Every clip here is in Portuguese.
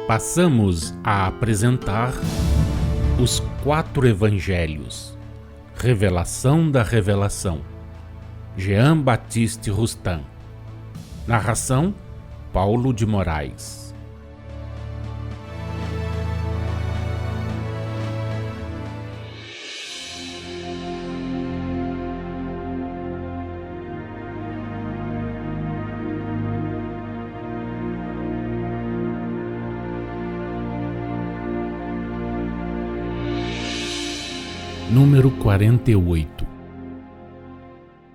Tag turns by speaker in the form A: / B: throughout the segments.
A: Passamos a apresentar os 4 Evangelhos, Revelação da Revelação, Jean Baptiste Rustin. Narração, Paulo de Moraes. Número 48.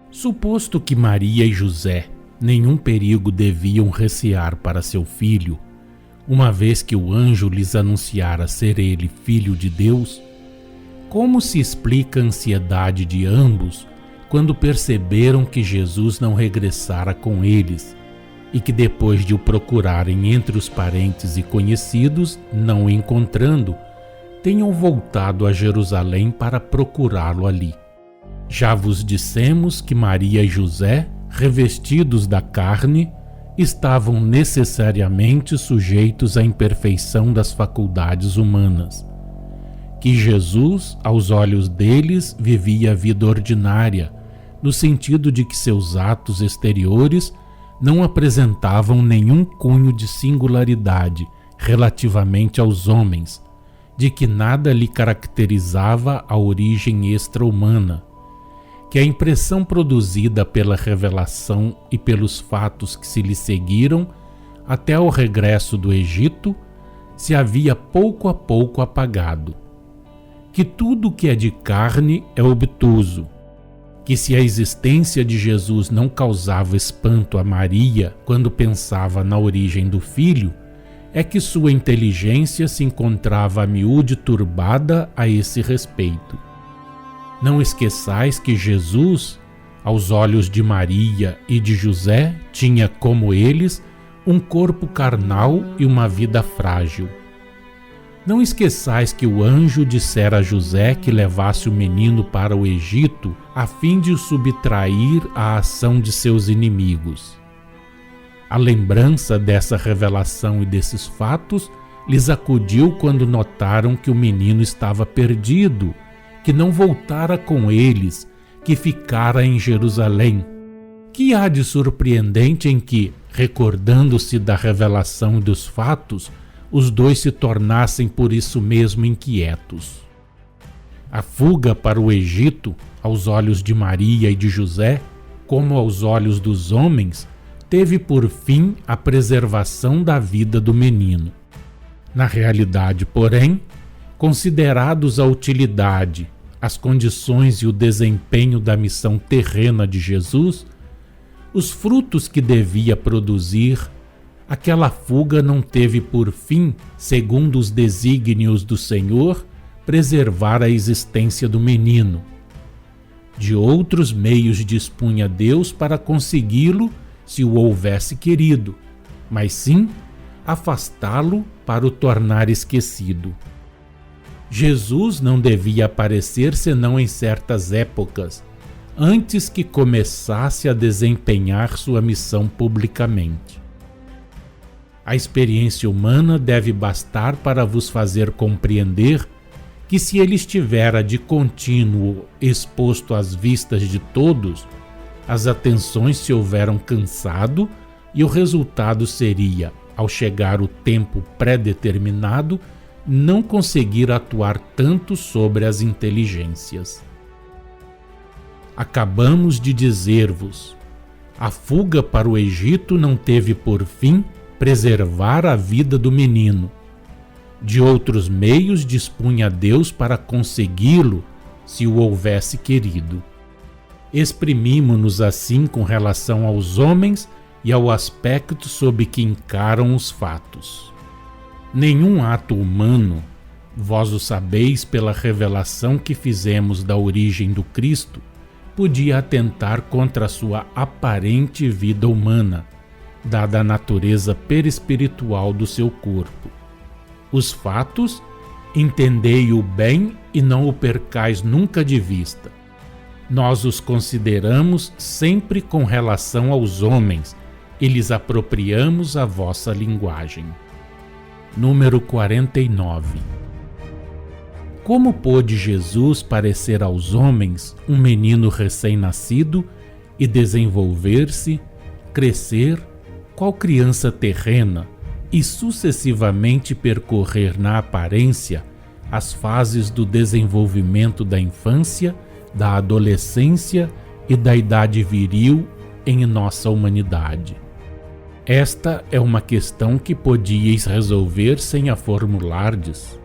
A: Suposto que Maria e José nenhum perigo deviam recear para seu filho, uma vez que o anjo lhes anunciara ser ele filho de Deus, como se explica a ansiedade de ambos quando perceberam que Jesus não regressara com eles e que depois de o procurarem entre os parentes e conhecidos, não o encontrando, tenham voltado a Jerusalém para procurá-lo ali? Já vos dissemos que Maria e José, revestidos da carne, estavam necessariamente sujeitos à imperfeição das faculdades humanas, que Jesus, aos olhos deles, vivia a vida ordinária, no sentido de que seus atos exteriores não apresentavam nenhum cunho de singularidade relativamente aos homens, de que nada lhe caracterizava a origem extra-humana, que a impressão produzida pela revelação e pelos fatos que se lhe seguiram até ao regresso do Egito se havia pouco a pouco apagado, que tudo que é de carne é obtuso, que se a existência de Jesus não causava espanto a Maria quando pensava na origem do filho, é que sua inteligência se encontrava a miúde turbada a esse respeito. Não esqueçais que Jesus, aos olhos de Maria e de José, tinha, como eles, um corpo carnal e uma vida frágil. Não esqueçais que o anjo dissera a José que levasse o menino para o Egito a fim de o subtrair à ação de seus inimigos. A lembrança dessa revelação e desses fatos lhes acudiu quando notaram que o menino estava perdido, que não voltara com eles, que ficara em Jerusalém. Que há de surpreendente em que, recordando-se da revelação e dos fatos, os dois se tornassem por isso mesmo inquietos? A fuga para o Egito, aos olhos de Maria e de José, como aos olhos dos homens, teve por fim a preservação da vida do menino. Na realidade, porém, considerados a utilidade, as condições e o desempenho da missão terrena de Jesus, os frutos que devia produzir, aquela fuga não teve por fim, segundo os desígnios do Senhor, preservar a existência do menino. De outros meios dispunha Deus para consegui-lo, se o houvesse querido, mas sim afastá-lo para o tornar esquecido. Jesus não devia aparecer senão em certas épocas, antes que começasse a desempenhar sua missão publicamente. A experiência humana deve bastar para vos fazer compreender que, se ele estivera de contínuo exposto às vistas de todos, as atenções se houveram cansado e o resultado seria, ao chegar o tempo pré-determinado, não conseguir atuar tanto sobre as inteligências. Acabamos de dizer-vos, a fuga para o Egito não teve por fim preservar a vida do menino. De outros meios dispunha Deus para consegui-lo, se o houvesse querido. Exprimimo-nos assim com relação aos homens e ao aspecto sob que encaram os fatos. Nenhum ato humano, vós o sabeis pela revelação que fizemos da origem do Cristo, podia atentar contra a sua aparente vida humana, dada a natureza perispiritual do seu corpo. Os fatos, entendei-o bem e não o percais nunca de vista. Nós os consideramos sempre com relação aos homens e lhes apropriamos a vossa linguagem. número 49. Como pôde Jesus parecer aos homens um menino recém-nascido e desenvolver-se, crescer, qual criança terrena, e sucessivamente percorrer na aparência as fases do desenvolvimento da infância, da adolescência e da idade viril em nossa humanidade? Esta é uma questão que podíeis resolver sem a formulardes.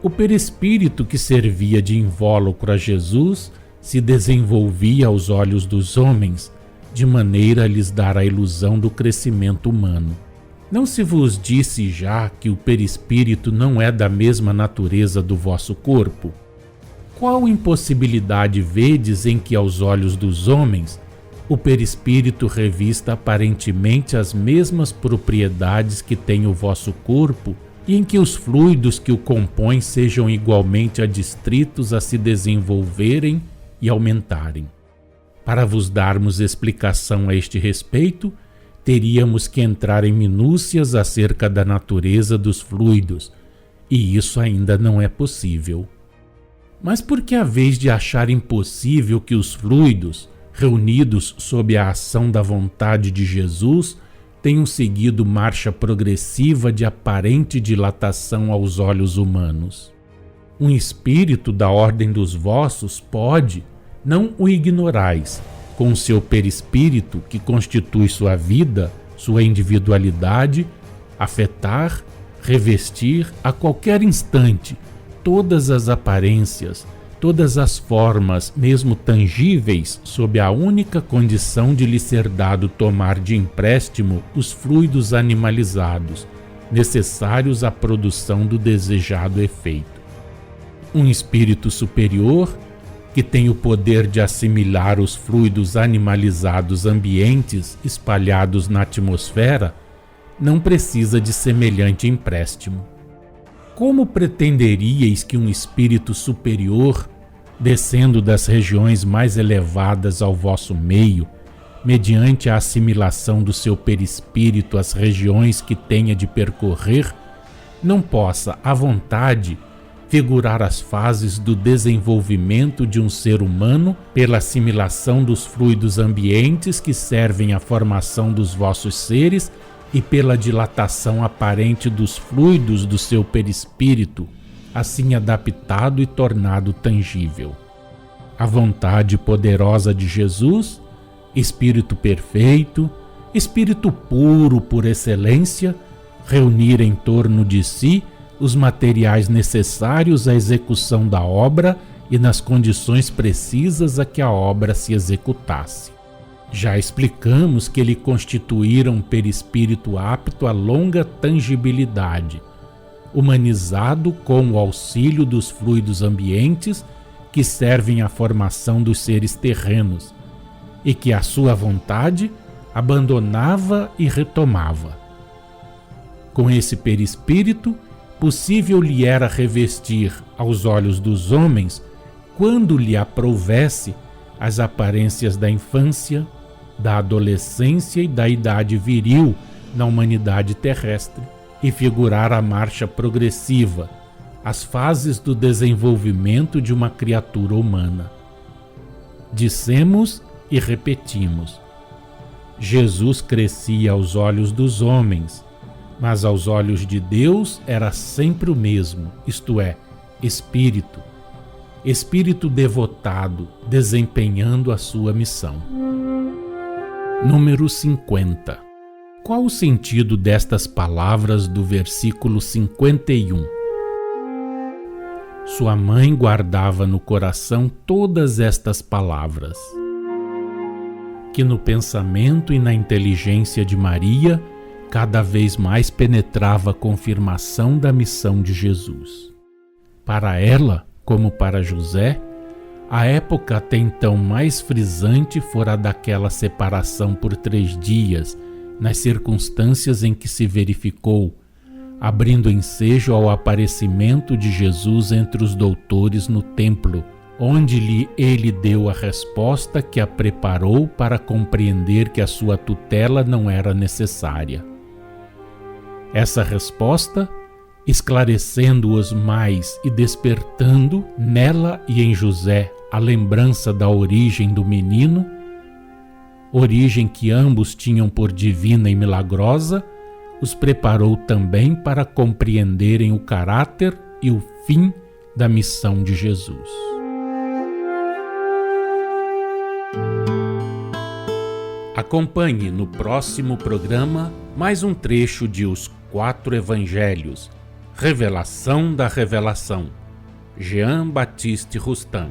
A: O perispírito que servia de invólucro a Jesus se desenvolvia aos olhos dos homens, de maneira a lhes dar a ilusão do crescimento humano. Não se vos disse já que o perispírito não é da mesma natureza do vosso corpo? Qual impossibilidade vedes em que aos olhos dos homens o perispírito revista aparentemente as mesmas propriedades que tem o vosso corpo e em que os fluidos que o compõem sejam igualmente adstritos a se desenvolverem e aumentarem? Para vos darmos explicação a este respeito, teríamos que entrar em minúcias acerca da natureza dos fluidos, e isso ainda não é possível. Mas por que haveis de achar impossível que os fluidos, reunidos sob a ação da vontade de Jesus, tenham seguido marcha progressiva de aparente dilatação aos olhos humanos? Um espírito da ordem dos vossos pode, não o ignorais, com seu perispírito, que constitui sua vida, sua individualidade, afetar, revestir a qualquer instante todas as aparências, todas as formas, mesmo tangíveis, sob a única condição de lhe ser dado tomar de empréstimo os fluidos animalizados, necessários à produção do desejado efeito. Um espírito superior, que tem o poder de assimilar os fluidos animalizados ambientes espalhados na atmosfera, não precisa de semelhante empréstimo. Como pretenderíeis que um espírito superior, descendo das regiões mais elevadas ao vosso meio, mediante a assimilação do seu perispírito às regiões que tenha de percorrer, não possa, à vontade, figurar as fases do desenvolvimento de um ser humano pela assimilação dos fluidos ambientes que servem à formação dos vossos seres e pela dilatação aparente dos fluidos do seu perispírito, assim adaptado e tornado tangível? A vontade poderosa de Jesus, Espírito perfeito, Espírito puro por excelência, reunir em torno de si os materiais necessários à execução da obra e nas condições precisas a que a obra se executasse. Já explicamos que ele constituíra um perispírito apto a longa tangibilidade, humanizado com o auxílio dos fluidos ambientes que servem à formação dos seres terrenos, e que à sua vontade abandonava e retomava. Com esse perispírito, possível lhe era revestir aos olhos dos homens, quando lhe aprouvesse, as aparências da infância, da adolescência e da idade viril na humanidade terrestre, e figurar a marcha progressiva, as fases do desenvolvimento de uma criatura humana. Dissemos e repetimos: Jesus crescia aos olhos dos homens, mas aos olhos de Deus era sempre o mesmo, isto é, espírito devotado, desempenhando a sua missão. Número 50. Qual o sentido destas palavras do versículo 51? Sua mãe guardava no coração todas estas palavras, que no pensamento e na inteligência de Maria cada vez mais penetrava a confirmação da missão de Jesus. Para ela, como para José, a época até então mais frisante fora daquela separação por 3 dias, nas circunstâncias em que se verificou, abrindo ensejo ao aparecimento de Jesus entre os doutores no templo, onde ele deu a resposta que a preparou para compreender que a sua tutela não era necessária. Essa resposta esclarecendo-os mais e despertando nela e em José a lembrança da origem do menino, origem que ambos tinham por divina e milagrosa, os preparou também para compreenderem o caráter e o fim da missão de Jesus. Acompanhe no próximo programa mais um trecho de Os Quatro Evangelhos, Revelação da Revelação, Jean Baptiste Rustin.